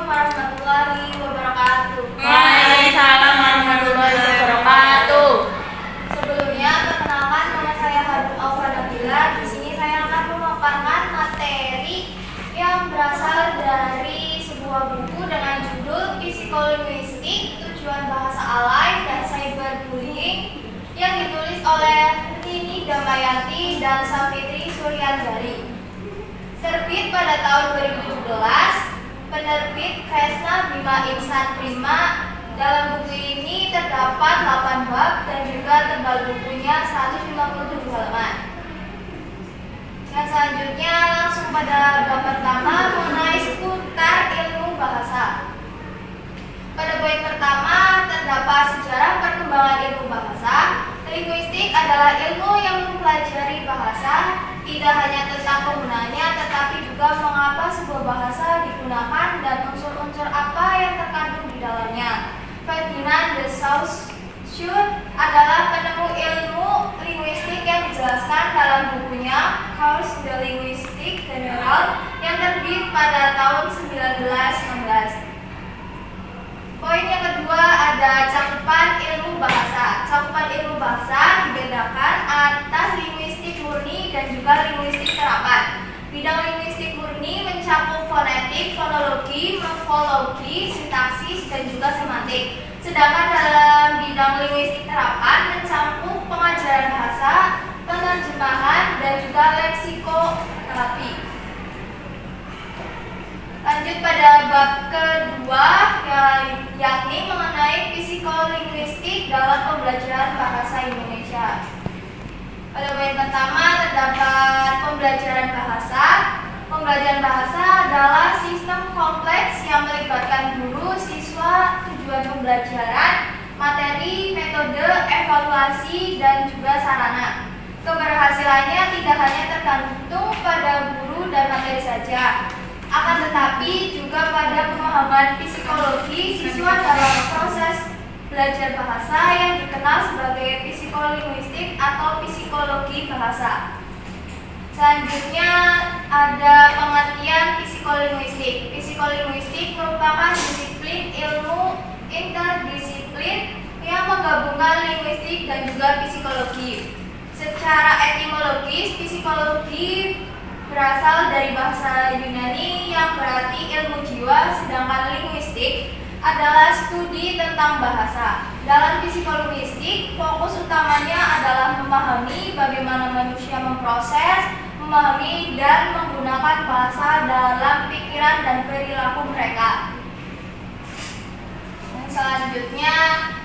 warahmatullahi wabarakatuh. Waalaikumsalam warahmatullahi wabarakatuh. Sebelumnya, perkenalkan nama saya Harun Alfa Nabila. Di sini saya akan memaparkan materi yang berasal dari sebuah buku dengan judul Psikolinguistik, Tujuan Bahasa Alay dan Cyberbullying yang ditulis oleh Rini Damayanti dan Safitri Suryandari. Terbit pada tahun 2017, penerbit Kresna Bima Insan Prima. Dalam buku ini terdapat 8 bab dan juga tebal bukunya 157 halaman. Yang selanjutnya langsung pada bab pertama mengenai seputar ilmu bahasa. Pada poin pertama terdapat sejarah perkembangan ilmu bahasa. Linguistik adalah ilmu yang mempelajari bahasa, tidak hanya tentang penggunanya, tetapi juga mengapa sebuah bahasa digunakan dan unsur-unsur apa yang terkandung di dalamnya. Ferdinand de Saussure adalah penemu ilmu linguistik yang dijelaskan dalam bukunya Cours de Linguistique Générale yang terbit pada tahun 1916. Poin yang kedua ada cakupan ilmu bahasa. Cakupan ilmu bahasa dibedakan atas linguistik murni dan juga linguistik terapan. Bidang linguistik murni mencakup fonetik, fonologi, morfologi, sintaksis, dan juga semantik. Sedangkan dalam bidang linguistik terapan mencakup pengajaran bahasa, penerjemahan, dan juga leksikoterapi. Lanjut pada bab kedua, yakni mengenai psikolinguistik dalam pembelajaran bahasa Indonesia. Pada poin pertama terdapat pembelajaran bahasa. Pembelajaran bahasa adalah sistem kompleks yang melibatkan guru, siswa, tujuan pembelajaran, materi, metode, evaluasi, dan juga sarana. Keberhasilannya tidak hanya tergantung pada guru dan materi saja, akan tetapi juga pada pemahaman psikologi siswa dalam proses belajar bahasa yang dikenal sebagai psikolinguistik atau psikologi bahasa. Selanjutnya ada pengertian psikolinguistik. Psikolinguistik merupakan disiplin ilmu interdisiplin yang menggabungkan linguistik dan juga psikologi. Secara etimologis, psikologi berasal dari bahasa Yunani yang berarti ilmu jiwa, sedangkan linguistik adalah studi tentang bahasa. Dalam psikolinguistik, fokus utamanya adalah memahami bagaimana manusia memproses, memahami dan menggunakan bahasa dalam pikiran dan perilaku mereka. Selanjutnya,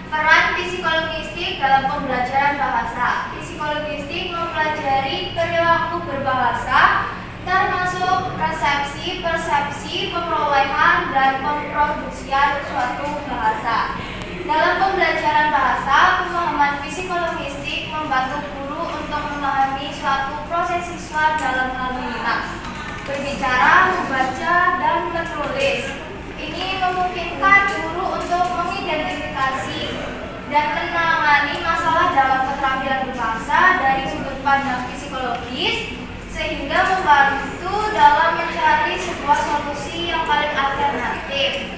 peran psikolinguistik dalam pembelajaran bahasa. Psikolinguistik mempelajari perilaku berbahasa, termasuk resepsi, persepsi, perolehan, dan pemproduksian suatu bahasa. Dalam pembelajaran bahasa, pemahaman psikolinguistik membantu guru untuk memahami suatu proses siswa dalam hal menyimak, berbicara, membaca, dan menulis. Ini memungkinkan guru untuk mengidentifikasi dan menangani masalah dalam keterampilan berbahasa dari sudut pandang psikologis, sehingga membantu dalam mencari sebuah solusi yang paling alternatif.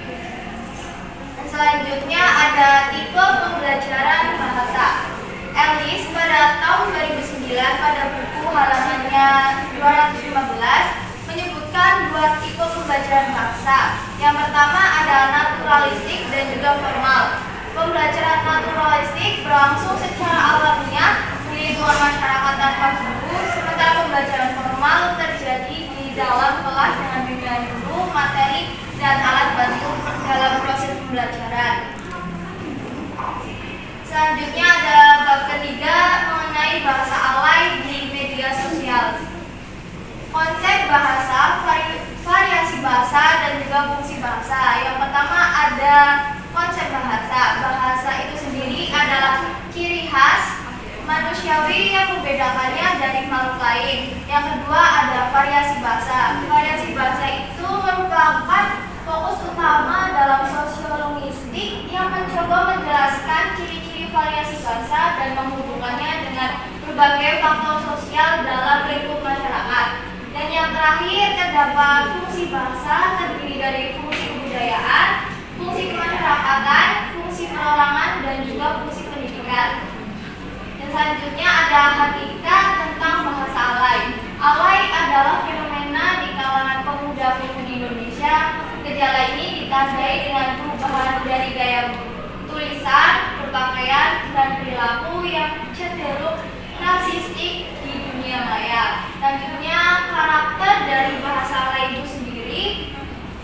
Dan selanjutnya ada tipe pembelajaran bahasa. Ellis pada tahun 2009 pada buku halamannya 215 menyebutkan 2 tipe pembelajaran bahasa. Yang pertama ada naturalistik dan juga formal. Pembelajaran naturalistik berlangsung secara alamiah di lingkungan masyarakat tanpa guru, sementara pembelajaran formal terjadi di dalam kelas dengan bimbingan guru, materi, dan alat bantu dalam proses pembelajaran. Selanjutnya ada bab ketiga mengenai bahasa alay di media sosial. Konsep bahasa, variasi bahasa, dan juga fungsi bahasa. Yang pertama ada konsep bahasa. Bahasa itu sendiri adalah ciri khas manusiawi yang membedakannya dari makhluk lain. Yang kedua ada variasi bahasa. Variasi bahasa itu merupakan fokus utama dalam sosiolinguistik yang mencoba menjelaskan ciri-ciri variasi bahasa dan menghubungkannya dengan berbagai faktor sosial dalam lingkup masyarakat. Dan yang terakhir terdapat fungsi bahasa terdiri dari fungsi budaya. Gejala ini ditandai dengan perubahan dari gaya tulisan, berpakaian, dan perilaku yang cenderung narsistik di dunia maya. Selanjutnya, karakter dari bahasa alay itu sendiri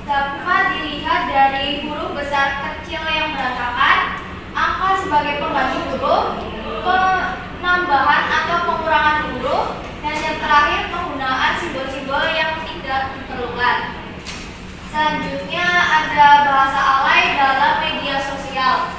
dapat dilihat dari huruf besar kecil yang berantakan, angka sebagai pengganti huruf, penambahan atau pengurangan huruf, dan yang terakhir penggunaan simbol-simbol yang tidak diperlukan. Selanjutnya ada bahasa alay dalam media sosial.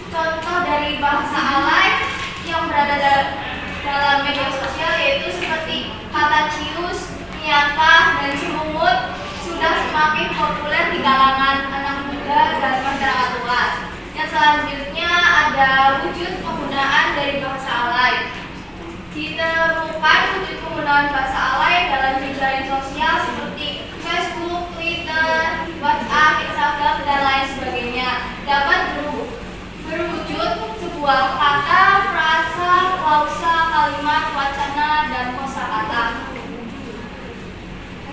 Contoh dari bahasa alay yang berada dalam media sosial yaitu seperti kata cius, nyata, dan cimungut sudah semakin populer di kalangan anak muda dan masyarakat luas. Yang selanjutnya ada wujud penggunaan dari bahasa alay. Ditemukan wujud penggunaan bahasa alay dalam jejaring sosial seperti Facebook, Twitter, WhatsApp, Instagram, dan lain sebagainya. Dapat berwujud sebuah kata, frasa, klausa, kalimat, wacana, dan kosakata.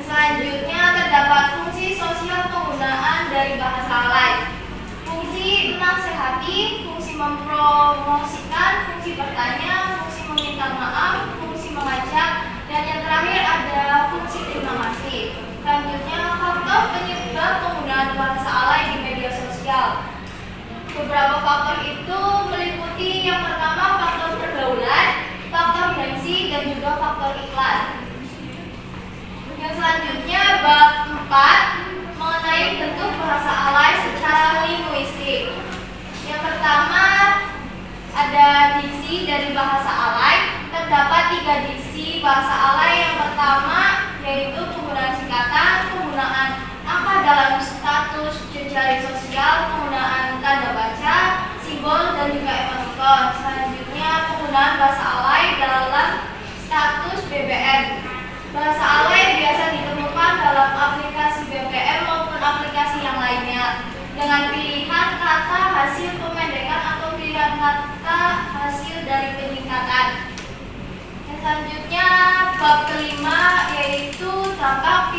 Selanjutnya terdapat fungsi sosial penggunaan dari bahasa alay. Fungsi menasehati, fungsi mempromosikan, fungsi bertanya, fungsi meminta maaf, fungsi mengajak, dan yang terakhir ada fungsi terima kasih. Selanjutnya faktor penyebab penggunaan bahasa alay di media sosial. Beberapa faktor itu meliputi yang pertama faktor pergaulan, faktor gengsi, dan juga faktor iklan. Yang selanjutnya bab 4 mengenai bentuk bahasa alay secara linguistik. Yang pertama ada diksi dari bahasa alay. Terdapat 3 diksi bahasa alay. Yang pertama yaitu penggunaan singkatan, penggunaan angka dalam status jejaring sosial, penggunaan tanda baca, simbol, dan juga emoticon. Selanjutnya penggunaan bahasa alay dalam status BBM. Bahasa alay biasa ditemukan dalam aplikasi BBM maupun aplikasi yang lainnya dengan pilihan kata hasil pemendekan atau pilihan kata hasil dari penyingkatan. Yang selanjutnya bab kelima yaitu dampak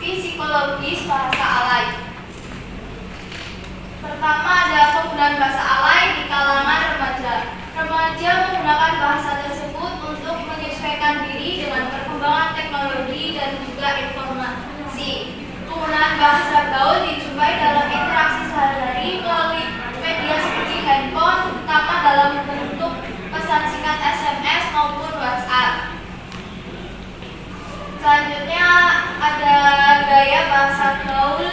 psikologis bahasa alay. Pertama ada penggunaan bahasa alay di kalangan remaja. Remaja menggunakan bahasa tersebut untuk menyesuaikan diri dengan perkembangan teknologi dan juga informasi. Penggunaan bahasa gaul dijumpai dalam interaksi sehari-hari melalui media seperti handphone, terutama dalam bentuk pesan singkat SMS maupun WhatsApp. Selanjutnya ada gaya bahasa gaul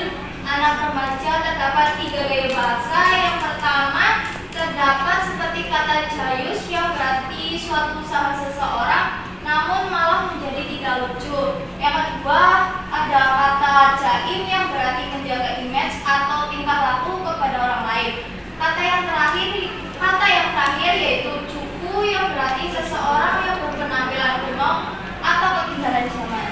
anak remaja. Terdapat 3 gaya bahasa. Yang pertama terdapat seperti kata jayus yang berarti suatu usaha seseorang namun malah menjadi tidak lucu. Yang kedua ada kata jaim yang berarti menjaga image atau tingkah laku kepada orang lain. Kata yang terakhir yaitu cupu yang berarti seseorang yang berpenampilan kuno atau ketinggalan zaman.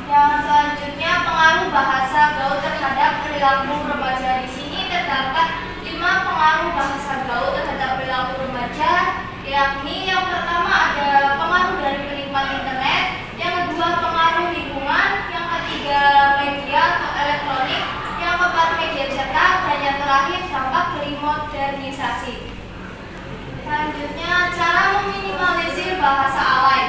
Yang selanjutnya pengaruh bahasa gaul terhadap perilaku remaja. Di sini terdapat 5 pengaruh bahasa gaul terhadap perilaku remaja, yakni yang pertama ada pengaruh dari penikmat internet, yang kedua pengaruh lingkungan, yang ketiga media atau elektronik, yang keempat media cetak, dan yang terakhir dampak dari modernisasi. Selanjutnya cara meminimalisir bahasa alay.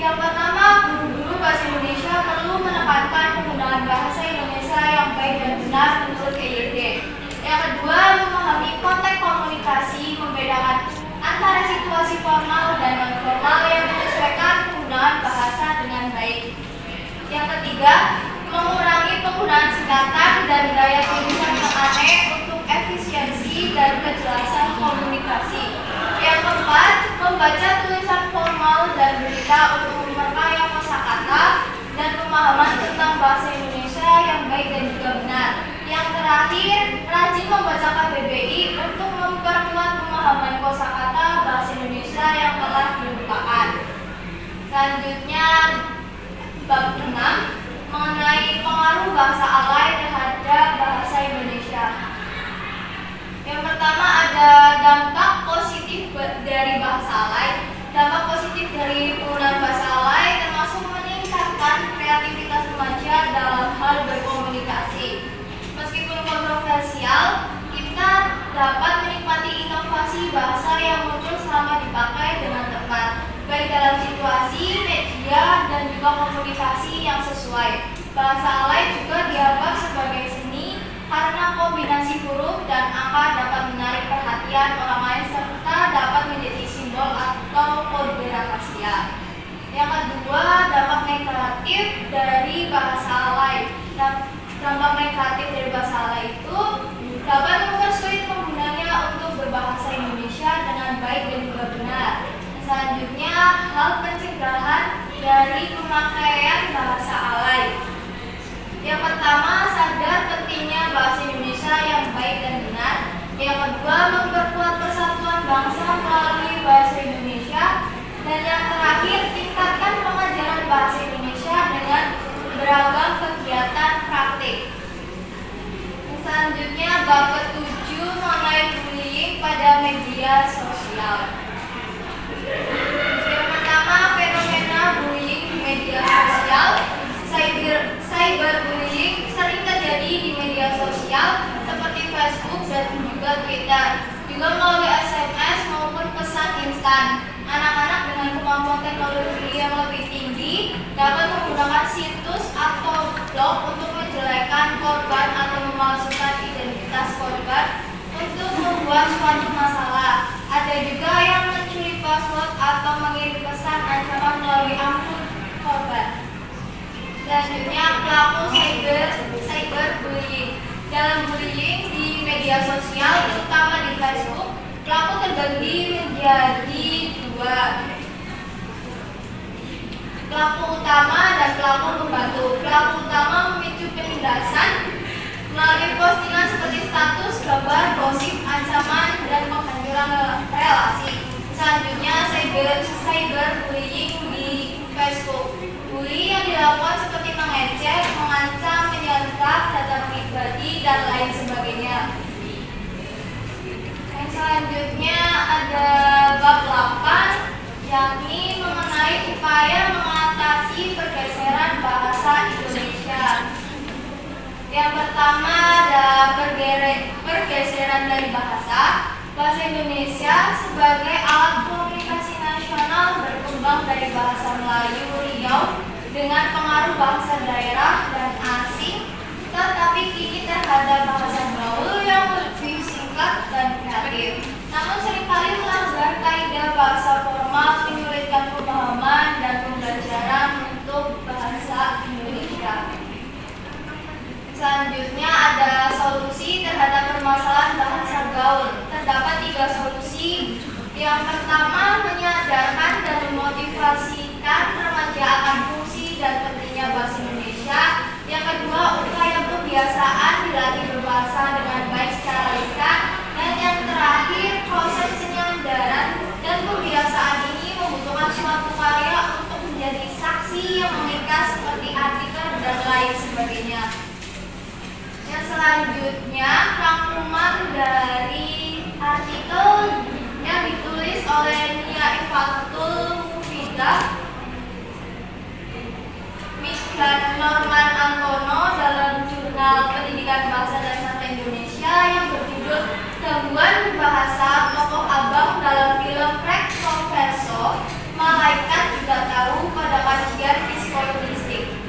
Yang pertama, guru-guru bahasa Indonesia perlu menekankan penggunaan bahasa Indonesia yang baik dan benar menurut EYD. Yang kedua, memahami konteks komunikasi, membedakan antara situasi formal dan non-formal yang menyesuaikan penggunaan bahasa dengan baik. Yang ketiga, mengurangi penggunaan singkatan dan gaya tulisan yang aneh untuk efisiensi dan kejelasan komunikasi. Yang keempat, membaca tulisan formal dan berita untuk memperkaya kosakata dan pemahaman tentang bahasa Indonesia yang baik dan juga benar. Yang terakhir, rajin membaca KBBI untuk memperkuat pemahaman kosakata bahasa Indonesia yang telah dilupakan. Selanjutnya, bab 6 mengenai pengaruh bahasa alay terhadap bahasa Indonesia. Yang pertama ada dampak positif dari bahasa alay. Dampak positif dari penggunaan bahasa alay termasuk meningkatkan kreativitas remaja dalam hal berkomunikasi sesuai. Bahasa alay juga dianggap sebagai seni karena kombinasi huruf dan angka dapat menarik perhatian orang lain serta dapat menjadi simbol atau kode rahasia. Yang kedua, dampak negatif dari bahasa alay. Dampak negatif dari bahasa alay itu dapat mempersulit penggunanya untuk berbahasa Indonesia dengan baik dan juga benar. Selanjutnya, hal pencegahan dari pemakaian bahasa alay. Yang pertama, sadar pentingnya bahasa Indonesia yang baik dan benar. Yang kedua, memperkuat persatuan bangsa melalui bahasa Indonesia. Dan yang terakhir, tingkatkan pengajaran bahasa Indonesia dengan beragam kegiatan praktik. Selanjutnya, bab ke-7 mengenai bullying pada media sosial. Yang pertama, fenomena bullying di media sosial. Cyberbullying sering terjadi di media sosial seperti Facebook dan juga Twitter, juga melalui SMS maupun pesan instan. Anak-anak dengan kemampuan teknologi yang lebih tinggi dapat menggunakan situs atau blog untuk menjelekan korban atau memalsukan identitas korban untuk membuat suatu masalah. Ada juga yang mencuri password atau mengirim pesan ancaman melalui akun korban. Selanjutnya, pelaku cyberbullying. Dalam bullying di media sosial, terutama di Facebook, pelaku terbagi menjadi dua, pelaku utama dan pelaku pembantu. Pelaku utama memicu penindasan melalui postingan seperti status, gambar, gosip, ancaman, dan penghancuran relasi. Selanjutnya, cyberbullying di Facebook. Bully yang dilakukan seperti mengecek, mengancam, menyergap data pribadi, dan lain sebagainya. Yang selanjutnya ada bab 8, yakni mengenai upaya mengatasi pergeseran bahasa Indonesia. Yang pertama ada pergeseran dari bahasa. Bahasa Indonesia sebagai alat komunikasi nasional berkembang dari bahasa Melayu Riau dengan pengaruh bahasa daerah dan asing, tetapi kini terhadap bahasa gaul yang lebih singkat dan kreatif. Namun seringkali melanggar kaidah bahasa formal, menyulitkan pemahaman dan pembelajaran untuk bahasa Indonesia. Selanjutnya ada solusi terhadap permasalahan bahasa gaul. Terdapat 3 solusi. Yang pertama, menyadarkan dan memotivasikan remaja akan fungsi dan pentingnya bahasa Indonesia. Yang kedua, upaya pembiasaan dilatih berbahasa dengan baik secara lisan. Dan yang terakhir, proses penyadaran dan pembiasaan ini membutuhkan suatu karya untuk menjadi saksi yang mengikat seperti artikel dan lain sebagainya. Yang selanjutnya, rangkuman dari artikel yang ditulis oleh Nia Ifatul Mufidah dan Norman Antono dalam jurnal Pendidikan Bahasa dan Sastra Indonesia yang berjudul Gangguan Bahasa Tokoh Abang dalam film Rek Profesor Malaikat Juga Tahu pada kajian psikologistik.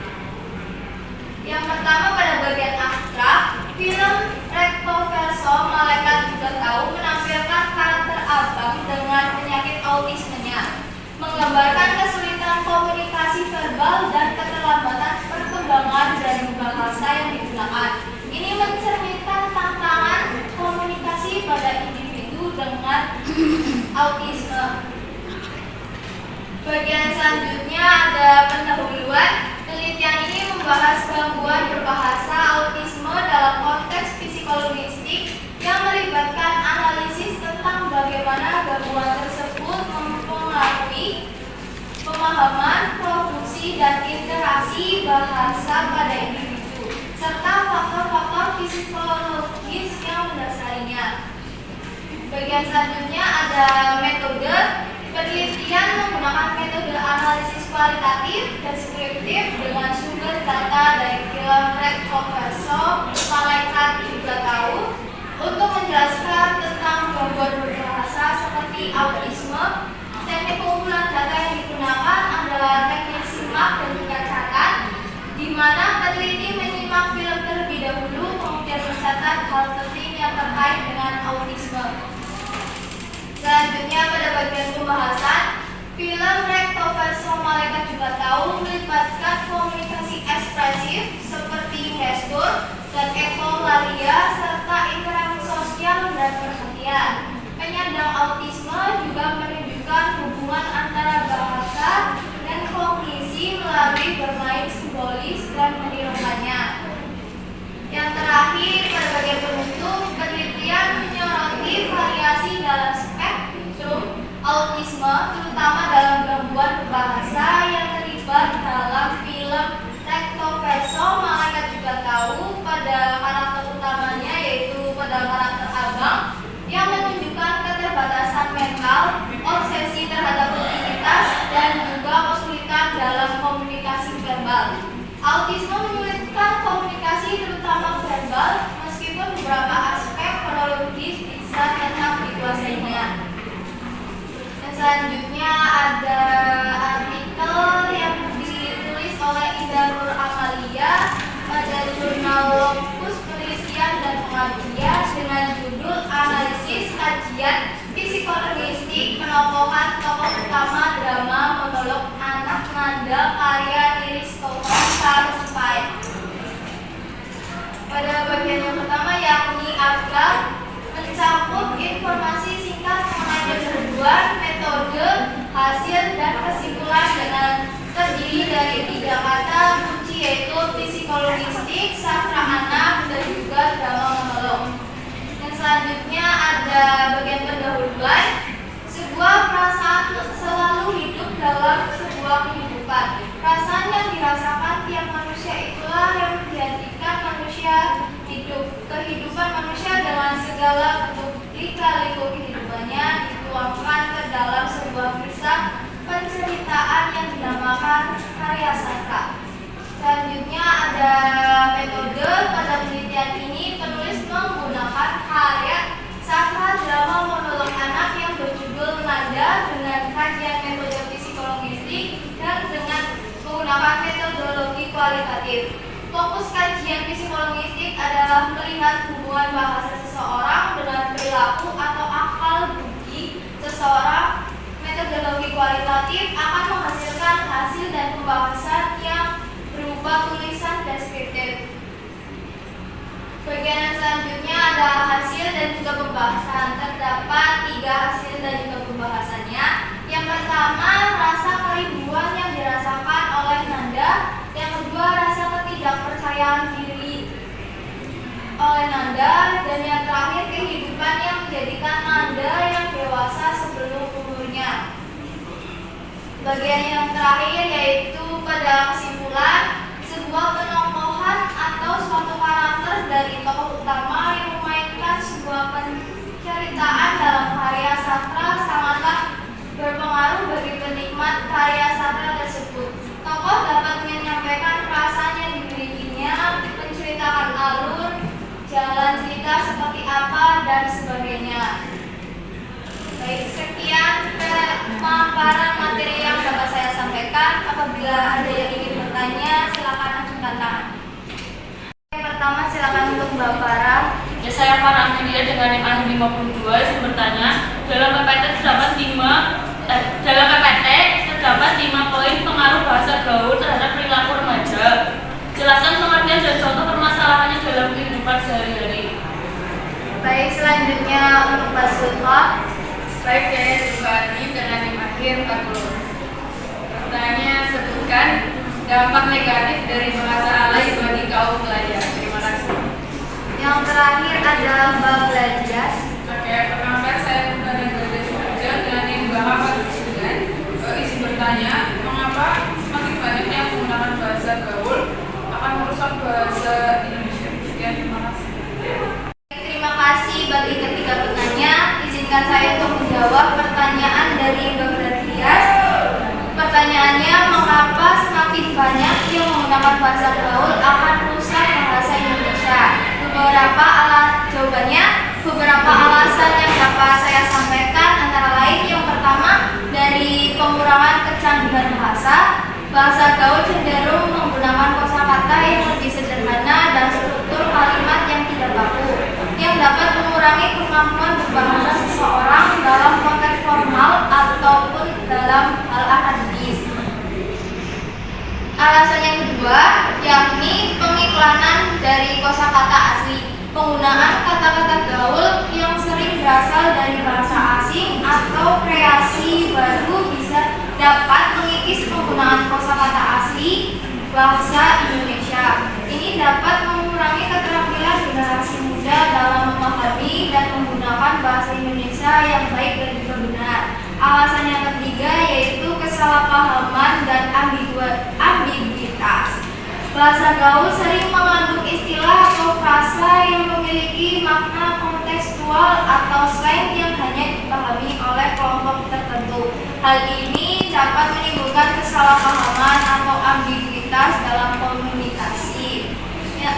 Yang pertama, pada bagian abstrak, film Recto Verso Malaikat Juga Tahu menampilkan karakter abang dengan penyakit autismenya, menggambarkan kesulitan komunikasi verbal dan keterlambatan perkembangan dari bahasa yang digunakan. Ini mencerminkan tantangan komunikasi pada individu dengan autisme. Bagian selanjutnya ada pendahuluan. Penelitian ini membahas gangguan berbahasa autisme dalam konteks psikologistik yang melibatkan analisis tentang bagaimana gangguan tersebut mempengaruhi pemahaman, produksi, dan interaksi bahasa pada individu, serta faktor-faktor psikologis yang mendasarinya. Bagian selanjutnya ada metode. Penelitian menggunakan metode analisis kualitatif, deskriptif dengan sumber data dari film Recto Verso Malaikat Juga Tahu untuk menjelaskan tentang gangguan berbahasa seperti autisme. Teknik pengumpulan data yang digunakan adalah teknik simak dan juga catat, di dan ekolalia serta interaksi sosial dan perhatian. Penyandang autisme juga menunjukkan hubungan antara bahasa dan kognisi melalui bermain simbolis dan menirukannya. Yang terakhir, pada bagian penutup, penelitian menyoroti variasi dalam spektrum autisme, terutama dalam gangguan berbahasa yang terlibat dalam film Recto-Verso. Malaikat juga tahu pada karakter utamanya, yaitu pada karakter Abang, yang menunjukkan keterbatasan mental, obsesi terhadap rutinitas, dan juga kesulitan dalam komunikasi verbal. Autisme menyulitkan komunikasi terutama verbal, meskipun beberapa aspek fonologis bisa tetap dikuasainya. Dan selanjutnya ada artikel yang ditulis oleh Ida Nur Amalia pada jurnal Locus Penelitian dan Pengabdian dengan judul Analisis Kajian Psikologistik Penokohan Tokoh Utama Drama Monolog Anak Nada karya Iris Tolong Saruspai. Pada bagian yang pertama, yakni Abgar, mencakup informasi singkat mengenai ketentuan, metode, hasil, dan kesimpulan dengan terdiri dari 3 kata kunci, yaitu psikologistik, sastra anak, dan juga drama monolog. Dan selanjutnya ada bagian pendahuluan. Sebuah perasaan selalu hidup dalam sebuah kehidupan. Perasaan yang dirasakan tiap manusia itulah yang menjadikan manusia hidup. Kehidupan manusia dengan segala bentuk lika-liku kehidupannya dituangkan ke dalam sebuah kisah penceritaan yang dinamakan karya sastra. Selanjutnya ada metode. Pada penelitian ini penulis menggunakan karya sastra drama monolog anak yang berjudul Nada dengan kajian metode psikologistik dan dengan menggunakan metodologi kualitatif. Fokus kajian psikologistik adalah melihat hubungan bahasa seseorang dengan perilaku atau akal budi seseorang. Metodologi kualitatif akan menghasilkan hasil dan pembahasan yang berupa tulisan deskriptif. Bagian yang selanjutnya ada hasil dan juga pembahasan. Terdapat 3 hasil dan juga pembahasannya. Yang pertama, rasa kerinduan yang dirasakan oleh Nanda. Yang kedua, rasa ketidakpercayaan diri oleh Nanda. Dan yang terakhir, kehidupan yang menjadikan Nanda yang dewasa sebelum umurnya. Bagian yang terakhir yaitu pada kesimpulan, sebuah penokohan atau suatu karakter dari tokoh utama yang memainkan sebuah penceritaan dalam karya sastra sangatlah berpengaruh bagi penikmat karya sastra tersebut. Tokoh dapat menyampaikan perasaan yang dimilikinya, menceritakan alur, jalan cerita seperti apa, dan sebagainya. Baik, sekian pemaparan materi yang dapat saya sampaikan. Apabila ada yang ingin bertanya, silakan ajukan tangan. Yang pertama, silakan untuk Mbak Farah. Ya, saya Farah Amelia dengan NIM 52 izin bertanya. Dalam PPT terdapat 5 poin pengaruh bahasa gaul terhadap perilaku remaja. Jelaskan pengertian dan contoh permasalahannya dalam kehidupan sehari-hari. Baik, selanjutnya untuk Mbak Sulfa. Baik, saya Subani dengan NIM akhir 40. Pertanyaannya, sebutkan dampak negatif dari bahasa alay bagi kaum pelajar. Terima kasih. Yang terakhir adalah Mbak Belajas. Oke, perkenalkan saya Putri Belajar Suharja dengan NIM 49. Izin bertanya, mengapa semakin banyak yang menggunakan bahasa gaul akan merusak bahasa Indonesia? Sekian, terima kasih. Terima kasih bagi ketiga penanya. Izinkan saya untuk menjawab pertanyaan dari Mbak Belajas. Pertanyaannya, mengapa semakin banyak yang menggunakan bahasa gaul akan merusak bahasa Indonesia? Beberapa jawabannya. baru bisa dapat mengikis penggunaan kosakata asli bahasa Indonesia. Ini dapat mengurangi keterampilan generasi muda dalam memahami dan menggunakan bahasa Indonesia yang baik dan juga benar. Alasan yang ketiga yaitu kesalahpahaman dan ambiguitas. Bahasa gaul sering mengandung istilah atau frasa yang memiliki makna kontekstual atau slang yang hanya dipahami oleh kelompok tertentu. Hal ini dapat menimbulkan kesalahpahaman atau ambiguitas dalam komunikasi. Ya,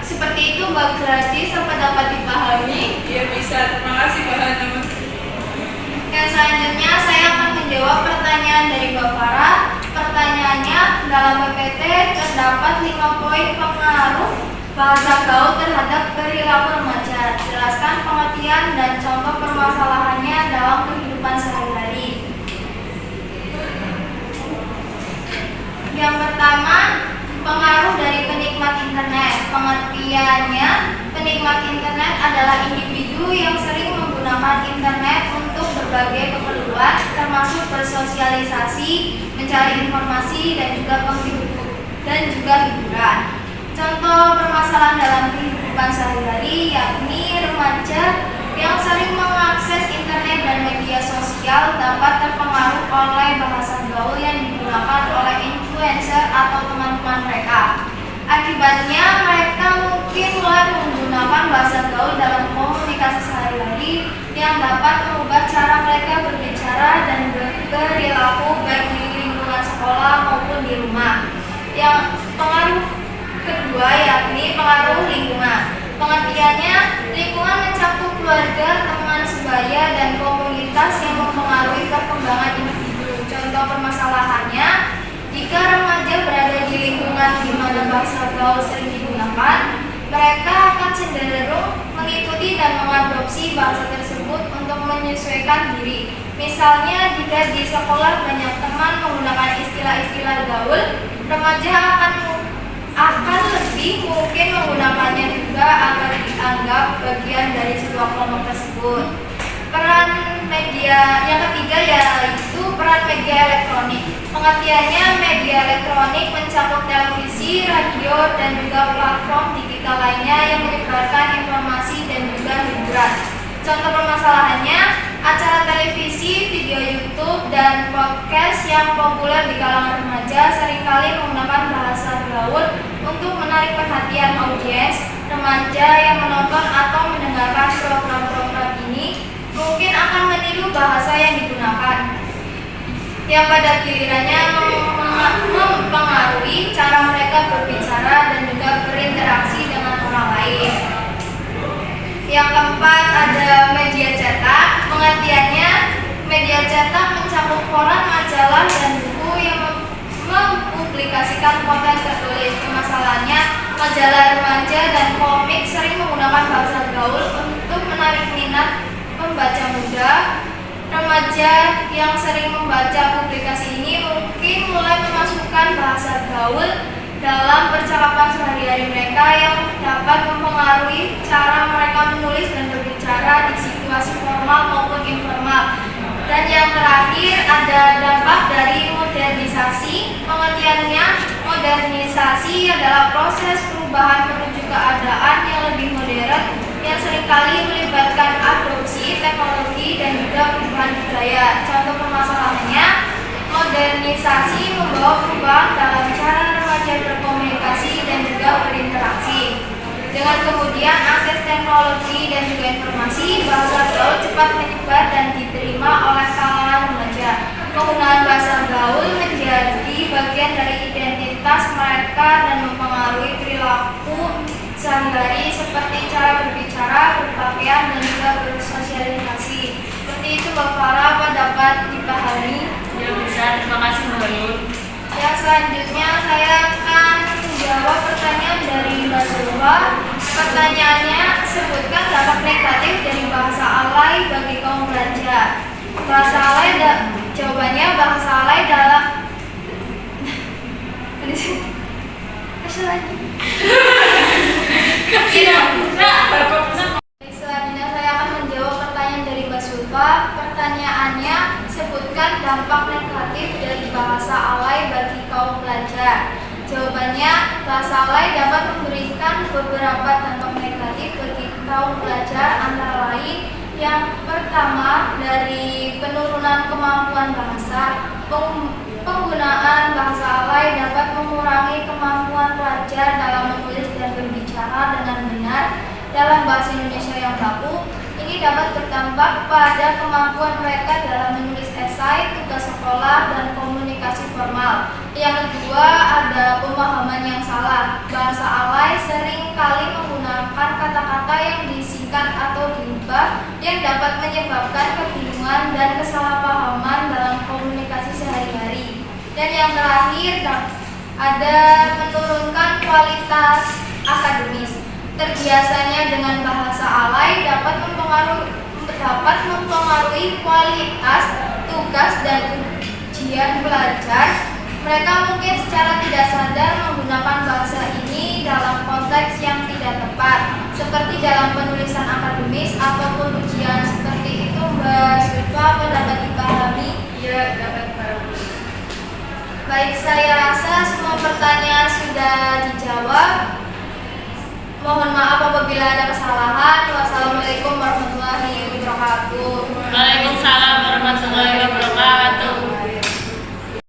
seperti itu Mbak Gladys, apa dapat dipahami? Iya bisa, terima kasih Mbak Hana. Yang selanjutnya saya akan menjawab pertanyaan dari Mbak Farah. Pertanyaannya, dalam PPT terdapat 5 poin pengaruh bahasa gaul terhadap perilaku remaja. Jelaskan pengertian dan contoh permasalahannya dalam kehidupan sehari-hari. Yang pertama, pengaruh dari penikmat internet. Pengertiannya, penikmat internet adalah individu yang sering menggunakan internet untuk berbagai keperluan, termasuk bersosialisasi, mencari informasi, dan juga hiburan. Contoh permasalahan dalam kehidupan sehari-hari yakni remaja yang sering mengakses internet dan media sosial dapat terpengaruh oleh bahasa gaul yang digunakan oleh influencer atau teman-teman mereka. Akibatnya mereka mungkin mulai menggunakan bahasa gaul dalam komunikasi sehari-hari yang dapat mengubah cara mereka berbicara dan berperilaku baik di lingkungan sekolah maupun di rumah. Yang pengaruh kedua yakni pengaruh lingkungan. Pengertiannya, lingkungan mencakup keluarga, teman sebaya, dan komunitas yang mempengaruhi perkembangan individu. Contoh permasalahannya, jika remaja berada di lingkungan di mana bahasa gaul sering digunakan, mereka akan cenderung mengikuti dan mengadopsi bahasa tersebut untuk menyesuaikan diri. Misalnya, jika di sekolah banyak teman menggunakan istilah-istilah gaul, remaja akan lebih mungkin menggunakannya juga agar dianggap bagian dari sebuah kelompok tersebut. Peran media yang ketiga yaitu peran media elektronik. Pengertiannya, media elektronik mencakup televisi, radio, dan juga platform digital lainnya yang menyebarkan informasi dan juga hiburan. Contoh permasalahannya, acara televisi, video YouTube, dan podcast yang populer di kalangan remaja seringkali menggunakan bahasa gaul untuk menarik perhatian audiens. Remaja yang menonton atau mendengarkan program-program ini mungkin akan meniru bahasa yang digunakan, yang pada gilirannya mempengaruhi cara mereka berbicara dan juga berinteraksi dengan orang lain. Yang keempat ada media cetak. Pengertiannya, media cetak mencakup koran, majalah, dan buku yang mempublikasikan konten tertulis. Masalahnya, majalah remaja dan komik sering menggunakan bahasa gaul untuk menarik minat pembaca muda. Remaja yang sering membaca publikasi ini mungkin mulai memasukkan bahasa gaul dalam percakapan sehari-hari mereka yang dapat mempengaruhi cara mereka menulis dan berbicara di situasi formal maupun informal. Dan yang terakhir ada dampak dari modernisasi. Pengertiannya, modernisasi adalah proses perubahan menuju keadaan yang lebih modern yang seringkali melibatkan adopsi teknologi dan juga perubahan budaya. Contoh permasalahannya, modernisasi membawa perubahan dalam cara remaja berkomunikasi dan juga berinteraksi. Dengan kemudian akses teknologi dan juga informasi, bahasa gaul cepat menyebar dan diterima oleh kalangan remaja. Penggunaan bahasa gaul menjadi bagian dari identitas mereka dan mempengaruhi perilaku sehari-hari seperti cara berbicara, berpakaian, dan juga bersosialisasi. Seperti itu Mbak Farah, apa dapat dipahami? Ya bisa, terima kasih Mbak Yun. Yang selanjutnya saya akan menjawab pertanyaan dari Mbak Zulfa. Pertanyaannya, sebutkan dampak negatif dari bahasa alay bagi kaum remaja. Bahasa alay, jawabannya bahasa alay dalam Selanjutnya saya akan menjawab pertanyaan dari Mbak Zulfa. Pertanyaannya, sebutkan terdapat dampak negatif bagi kaum pelajar, antara lain yang pertama dari penurunan kemampuan bahasa. Penggunaan bahasa alay dapat mengurangi kemampuan pelajar dalam menulis dan berbicara dengan benar dalam bahasa Indonesia yang baku. Ini dapat berdampak pada kemampuan mereka dalam menulis esai, tugas sekolah, dan komunikasi formal. Yang kedua, ada pemahaman yang salah. Bahasa alay sering kali menggunakan kata-kata yang disingkat atau diubah yang dapat menyebabkan kebingungan dan kesalahpahaman dalam komunikasi sehari-hari. Dan yang terakhir, ada menurunkan kualitas akademis. Terbiasanya dengan bahasa alay dapat mempengaruhi kualitas tugas dan ujian pelajar. Mereka mungkin secara tidak sadar menggunakan bahasa ini dalam konteks yang tidak tepat, seperti dalam penulisan akademis ataupun ujian. Seperti itu, Mbak Swifa, apa dapat dipahami? Iya, dapat dipahami. Baik, saya rasa semua pertanyaan sudah dijawab. Mohon maaf apabila ada kesalahan. Wassalamualaikum